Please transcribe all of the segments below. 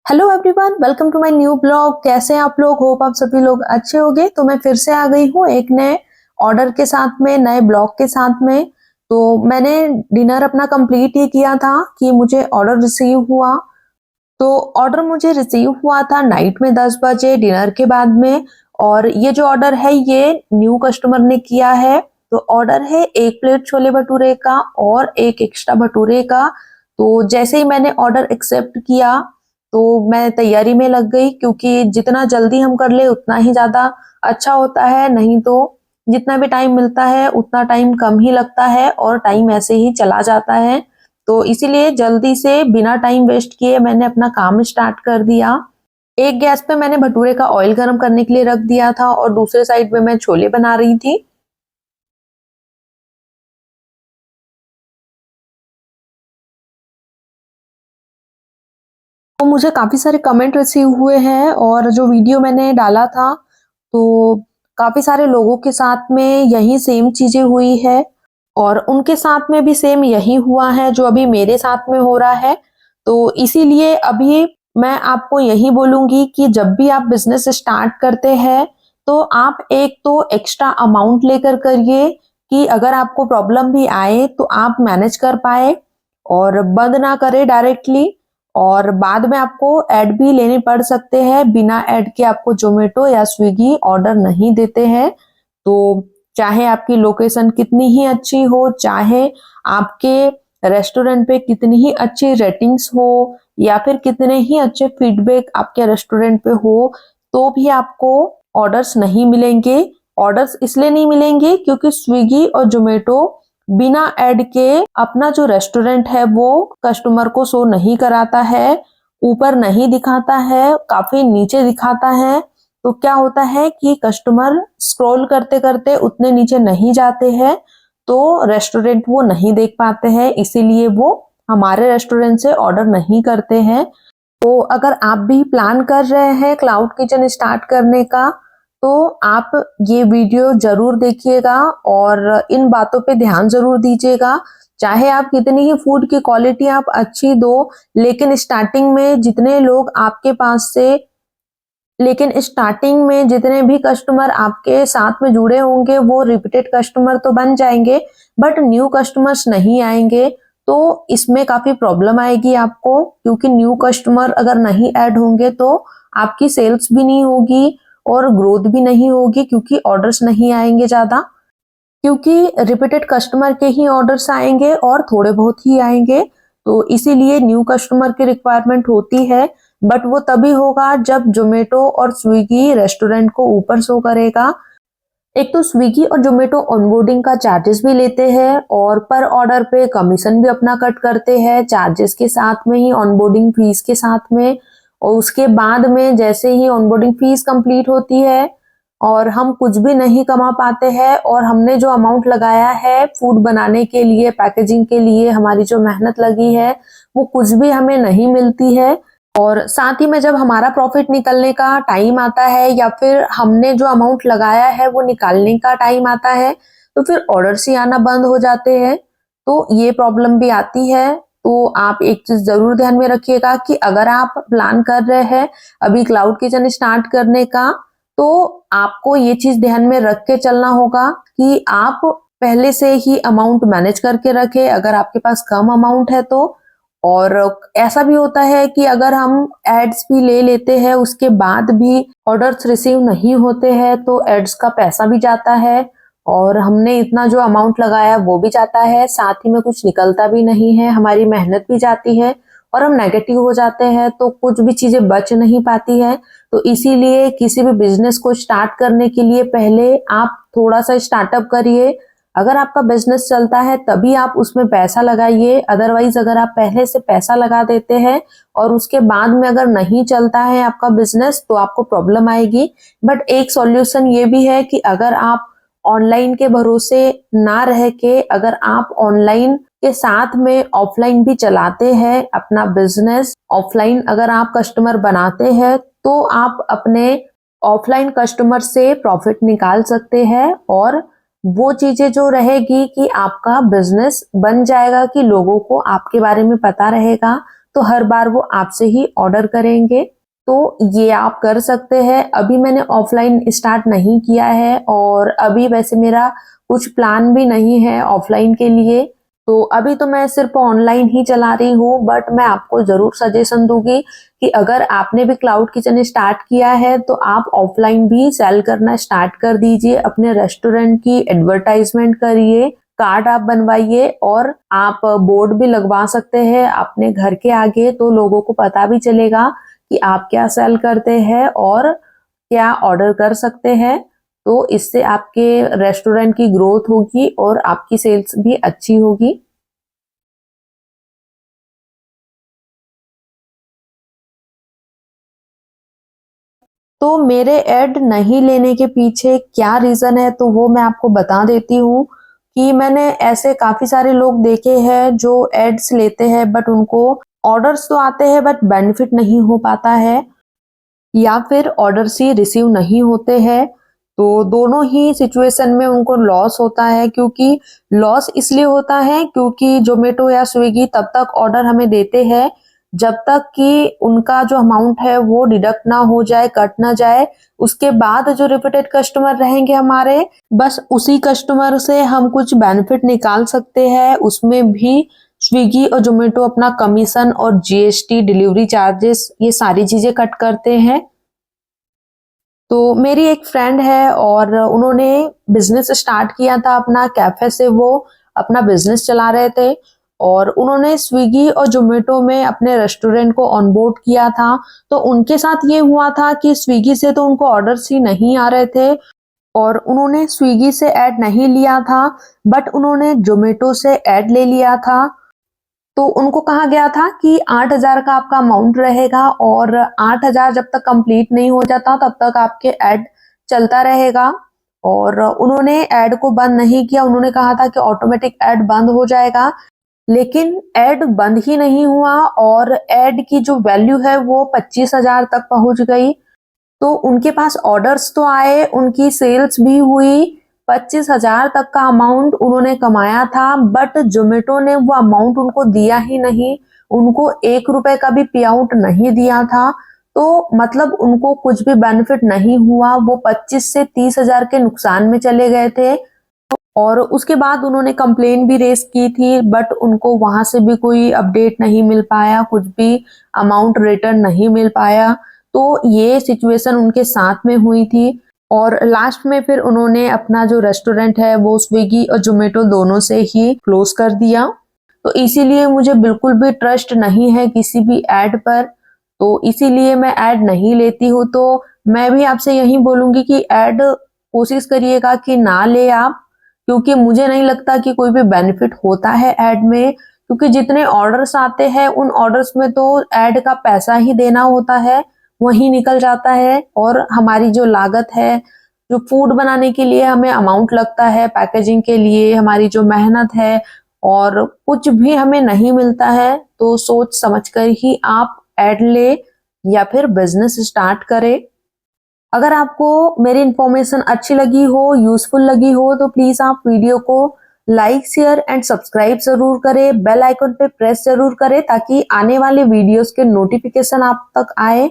Hello everyone, welcome to my new blog. कैसे हैं आप लोग? होप आप सभी लोग अच्छे होंगे। तो मैं फिर से आ गई हूँ एक नए ऑर्डर के साथ में, नए ब्लॉग के साथ में। तो मैंने डिनर अपना कंप्लीट ही किया था कि मुझे ऑर्डर रिसीव हुआ। तो ऑर्डर मुझे रिसीव हुआ था नाइट में 10 बजे डिनर के बाद में। और ये जो ऑर्डर है ये न्यू कस्टमर ने किया है। तो ऑर्डर है 1 प्लेट छोले भटूरे का और एक एक्स्ट्रा भटूरे का। तो जैसे ही मैंने ऑर्डर एक्सेप्ट किया तो मैं तैयारी में लग गई, क्योंकि जितना जल्दी हम कर ले उतना ही ज्यादा अच्छा होता है। नहीं तो जितना भी टाइम मिलता है उतना टाइम कम ही लगता है और टाइम ऐसे ही चला जाता है। तो इसीलिए जल्दी से बिना टाइम वेस्ट किए मैंने अपना काम स्टार्ट कर दिया। एक गैस पे मैंने भटूरे का ऑयल गर्म करने के लिए रख दिया था और दूसरे साइड पे मैं छोले बना रही थी। तो मुझे काफी सारे कमेंट रिसीव हुए हैं और जो वीडियो मैंने डाला था तो काफी सारे लोगों के साथ में यही सेम चीजें हुई है और उनके साथ में भी सेम यही हुआ है जो अभी मेरे साथ में हो रहा है। तो इसीलिए अभी मैं आपको यही बोलूंगी कि जब भी आप बिजनेस स्टार्ट करते हैं तो आप एक तो एक्स्ट्रा अमाउंट लेकर करिए कि अगर आपको प्रॉब्लम भी आए तो आप मैनेज कर पाए और बंद ना करें डायरेक्टली। और बाद में आपको ऐड भी लेने पड़ सकते हैं, बिना ऐड के आपको जोमेटो या स्विगी ऑर्डर नहीं देते हैं। तो चाहे आपकी लोकेशन कितनी ही अच्छी हो, चाहे आपके रेस्टोरेंट पे कितनी ही अच्छी रेटिंग्स हो या फिर कितने ही अच्छे फीडबैक आपके रेस्टोरेंट पे हो, तो भी आपको ऑर्डर्स नहीं मिलेंगे। ऑर्डर्स इसलिए नहीं मिलेंगे क्योंकि स्विगी और जोमेटो बिना ऐड के अपना जो रेस्टोरेंट है वो कस्टमर को शो नहीं कराता है, ऊपर नहीं दिखाता है, काफी नीचे दिखाता है। तो क्या होता है कि कस्टमर स्क्रॉल करते करते उतने नीचे नहीं जाते हैं, तो रेस्टोरेंट वो नहीं देख पाते हैं, इसीलिए वो हमारे रेस्टोरेंट से ऑर्डर नहीं करते हैं। तो अगर आप भी प्लान कर रहे हैं क्लाउड किचन स्टार्ट करने का तो आप ये वीडियो जरूर देखिएगा और इन बातों पे ध्यान जरूर दीजिएगा। चाहे आप कितनी ही फूड की क्वालिटी आप अच्छी दो, लेकिन स्टार्टिंग में जितने लोग आपके पास से लेकिन स्टार्टिंग में जितने भी कस्टमर आपके साथ में जुड़े होंगे वो रिपीटेड कस्टमर तो बन जाएंगे, बट न्यू कस्टमर्स नहीं आएंगे। तो इसमें काफी प्रॉब्लम आएगी आपको, क्योंकि न्यू कस्टमर अगर नहीं ऐड होंगे तो आपकी सेल्स भी नहीं होगी और ग्रोथ भी नहीं होगी, क्योंकि ऑर्डर्स नहीं आएंगे ज्यादा। क्योंकि रिपीटेड कस्टमर के ही ऑर्डर्स आएंगे और थोड़े बहुत ही आएंगे। तो इसीलिए न्यू कस्टमर की रिक्वायरमेंट होती है, बट वो तभी होगा जब जोमेटो और स्विगी रेस्टोरेंट को ऊपर शो करेगा। एक तो स्विगी और जोमेटो ऑनबोर्डिंग का चार्जेस भी लेते हैं और पर ऑर्डर पे कमीशन भी अपना कट करते हैं, चार्जेस के साथ में ही, ऑनबोर्डिंग फीस के साथ में। और उसके बाद में जैसे ही ऑनबोर्डिंग फीस कंप्लीट होती है और हम कुछ भी नहीं कमा पाते हैं और हमने जो अमाउंट लगाया है फूड बनाने के लिए, पैकेजिंग के लिए, हमारी जो मेहनत लगी है वो कुछ भी हमें नहीं मिलती है। और साथ ही में जब हमारा प्रॉफिट निकलने का टाइम आता है या फिर हमने जो अमाउंट लगाया है वो निकालने का टाइम आता है तो फिर ऑर्डर्स ही आना बंद हो जाते हैं। तो ये प्रॉब्लम भी आती है। तो आप एक चीज जरूर ध्यान में रखिएगा कि अगर आप प्लान कर रहे हैं अभी क्लाउड किचन स्टार्ट करने का, तो आपको ये चीज ध्यान में रख के चलना होगा कि आप पहले से ही अमाउंट मैनेज करके रखें अगर आपके पास कम अमाउंट है तो। और ऐसा भी होता है कि अगर हम एड्स भी ले लेते हैं उसके बाद भी ऑर्डर्स रिसीव नहीं होते हैं तो एड्स का पैसा भी जाता है और हमने इतना जो अमाउंट लगाया वो भी जाता है, साथ ही में कुछ निकलता भी नहीं है, हमारी मेहनत भी जाती है और हम नेगेटिव हो जाते हैं, तो कुछ भी चीजें बच नहीं पाती है। तो इसीलिए किसी भी बिजनेस को स्टार्ट करने के लिए पहले आप थोड़ा सा स्टार्टअप करिए। अगर आपका बिजनेस चलता है तभी आप उसमें पैसा लगाइए, अदरवाइज अगर आप पहले से पैसा लगा देते हैं और उसके बाद में अगर नहीं चलता है आपका बिजनेस तो आपको प्रॉब्लम आएगी। बट एक सॉल्यूशन ये भी है कि अगर आप ऑनलाइन के भरोसे ना रह के अगर आप ऑनलाइन के साथ में ऑफलाइन भी चलाते हैं अपना बिजनेस, ऑफलाइन अगर आप कस्टमर बनाते हैं तो आप अपने ऑफलाइन कस्टमर से प्रॉफिट निकाल सकते हैं और वो चीजें जो रहेगी कि आपका बिजनेस बन जाएगा कि लोगों को आपके बारे में पता रहेगा, तो हर बार वो आपसे ही ऑर्डर करेंगे। तो ये आप कर सकते हैं। अभी मैंने ऑफलाइन स्टार्ट नहीं किया है और अभी वैसे मेरा कुछ प्लान भी नहीं है ऑफलाइन के लिए, तो अभी तो मैं सिर्फ ऑनलाइन ही चला रही हूँ। बट मैं आपको ज़रूर सजेशन दूंगी कि अगर आपने भी क्लाउड किचन स्टार्ट किया है तो आप ऑफलाइन भी सेल करना स्टार्ट कर दीजिए। अपने रेस्टोरेंट की एडवर्टाइजमेंट करिए, कार्ड आप बनवाइए और आप बोर्ड भी लगवा सकते हैं अपने घर के आगे, तो लोगों को पता भी चलेगा कि आप क्या सेल करते हैं और क्या ऑर्डर कर सकते हैं। तो इससे आपके रेस्टोरेंट की ग्रोथ होगी और आपकी सेल्स भी अच्छी होगी। तो मेरे ऐड नहीं लेने के पीछे क्या रीजन है, तो वो मैं आपको बता देती हूँ कि मैंने ऐसे काफी सारे लोग देखे हैं जो एड्स लेते हैं बट उनको ऑर्डर्स तो आते हैं बट बेनिफिट नहीं हो पाता है, या फिर ऑर्डर्स ही रिसीव नहीं होते हैं। तो दोनों ही सिचुएशन में उनको लॉस होता है। क्योंकि लॉस इसलिए होता है क्योंकि जोमेटो या स्विगी तब तक ऑर्डर हमें देते हैं जब तक कि उनका जो अमाउंट है वो डिडक्ट ना हो जाए, कट ना जाए। उसके बाद जो रिपीटेड कस्टमर रहेंगे हमारे, बस उसी कस्टमर से हम कुछ बेनिफिट निकाल सकते हैं। उसमें भी स्विगी और जोमेटो अपना कमीशन और जीएसटी, डिलीवरी चार्जेस, ये सारी चीजें कट करते हैं। तो मेरी एक फ्रेंड है और उन्होंने बिजनेस स्टार्ट किया था अपना कैफे से, वो अपना बिजनेस चला रहे थे और उन्होंने स्विगी और जोमेटो में अपने रेस्टोरेंट को ऑनबोर्ड किया था। तो उनके साथ ये हुआ था कि स्विगी से तो उनको ऑर्डर्स ही नहीं आ रहे थे और उन्होंने स्विगी से ऐड नहीं लिया था बट उन्होंने जोमेटो से ऐड ले लिया था। तो उनको कहा गया था कि 8,000 का आपका अमाउंट रहेगा और 8,000 जब तक कंप्लीट नहीं हो जाता तब तक आपके ऐड चलता रहेगा। और उन्होंने ऐड को बंद नहीं किया, उन्होंने कहा था कि ऑटोमेटिक ऐड बंद हो जाएगा, लेकिन ऐड बंद ही नहीं हुआ और ऐड की जो वैल्यू है वो 25,000 तक पहुंच गई। तो उनके पास ऑर्डर्स तो आए, उनकी सेल्स भी हुई, 25,000 तक का अमाउंट उन्होंने कमाया था बट जोमेटो ने वो अमाउंट उनको दिया ही नहीं, उनको 1 रुपए का भी पे आउट नहीं दिया था। तो मतलब उनको कुछ भी बेनिफिट नहीं हुआ, वो 25 से 30,000 के नुकसान में चले गए थे। और उसके बाद उन्होंने कंप्लेन भी रेज की थी बट उनको वहां से भी कोई अपडेट नहीं मिल पाया, कुछ भी अमाउंट रिटर्न नहीं मिल पाया। तो ये सिचुएशन उनके साथ में हुई थी और लास्ट में फिर उन्होंने अपना जो रेस्टोरेंट है वो स्विगी और जोमेटो दोनों से ही क्लोज कर दिया। तो इसीलिए मुझे बिल्कुल भी ट्रस्ट नहीं है किसी भी ऐड पर, तो इसीलिए मैं ऐड नहीं लेती हूँ। तो मैं भी आपसे यही बोलूंगी कि ऐड कोशिश करिएगा कि ना ले आप, क्योंकि मुझे नहीं लगता कि कोई भी बेनिफिट होता है ऐड में। क्योंकि जितने ऑर्डर्स आते हैं उन ऑर्डर्स में तो ऐड का पैसा ही देना होता है, वही निकल जाता है और हमारी जो लागत है, जो फूड बनाने के लिए हमें अमाउंट लगता है, पैकेजिंग के लिए हमारी जो मेहनत है, और कुछ भी हमें नहीं मिलता है। तो सोच समझ कर ही आप ऐड ले या फिर बिजनेस स्टार्ट करें। अगर आपको मेरी इन्फॉर्मेशन अच्छी लगी हो, यूजफुल लगी हो, तो प्लीज आप वीडियो को लाइक, शेयर एंड सब्सक्राइब जरूर करें। बेल आइकन पे प्रेस जरूर करें ताकि आने वाले वीडियोस के नोटिफिकेशन आप तक आए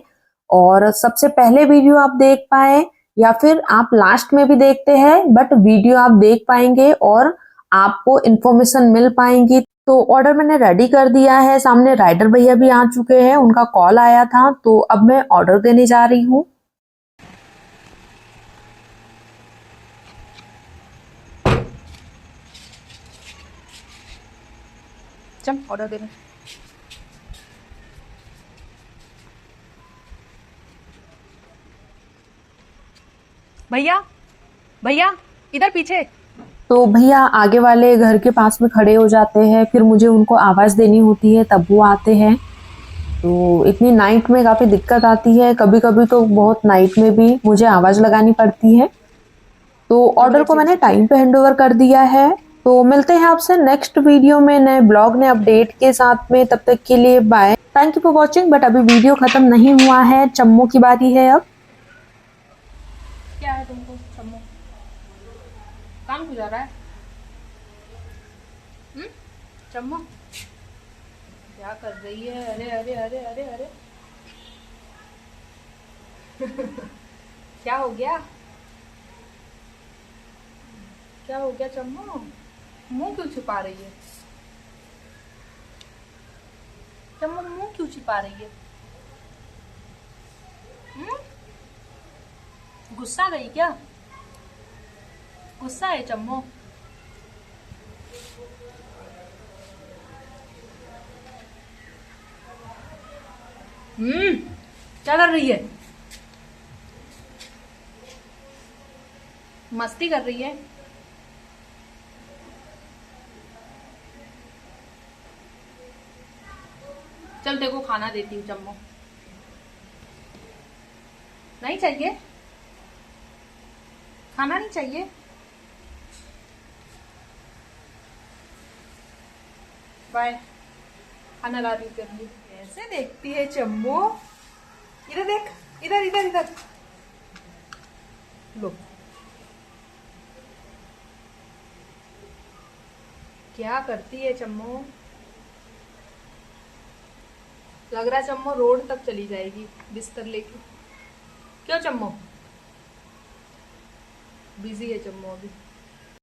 और सबसे पहले वीडियो आप देख पाए, या फिर आप लास्ट में भी देखते हैं बट वीडियो आप देख पाएंगे और आपको इन्फॉर्मेशन मिल पाएंगी। तो ऑर्डर मैंने रेडी कर दिया है, सामने राइडर भैया भी आ चुके हैं, उनका कॉल आया था, तो अब मैं ऑर्डर देने जा रही हूँ। चल ऑर्डर देने। भैया भैया इधर पीछे। तो भैया आगे वाले घर के पास में खड़े हो जाते हैं, फिर मुझे उनको आवाज देनी होती है तब वो आते हैं। तो इतनी नाइट में काफी दिक्कत आती है, कभी कभी तो बहुत नाइट में भी मुझे आवाज लगानी पड़ती है। तो ऑर्डर को मैंने टाइम पे हैंडओवर कर दिया है। तो मिलते हैं आपसे नेक्स्ट वीडियो में नए ब्लॉग, नए अपडेट के साथ में। तब तक के लिए bye, thank you for watching. But अभी वीडियो खत्म नहीं हुआ है, चम्मो की बारी है अब। क्या है तुमको चम्मो? काम क्यों जा रहा है? चम्मो क्या कर रही है? अरे अरे अरे अरे अरे क्या हो गया? क्या हो गया चम्मू? मुंह क्यों छिपा रही है? चम्मू मुंह क्यों छिपा रही है? हम्म? गुस्सा गई क्या? गुस्सा है चम्मू? क्या कर रही है? मस्ती कर रही है? चल देखो खाना देती हूँ चम्मू। नहीं चाहिए? खाना नहीं चाहिए? बाय। खाना ला रही कर ली। कैसे देखती है चम्मू? इधर देख, इधर इधर इधर। लो, क्या करती है चम्मू? लग रहा है चम्मू रोड तक चली जाएगी बिस्तर लेके। क्यों चम्मू? बिजी है चम्मू अभी।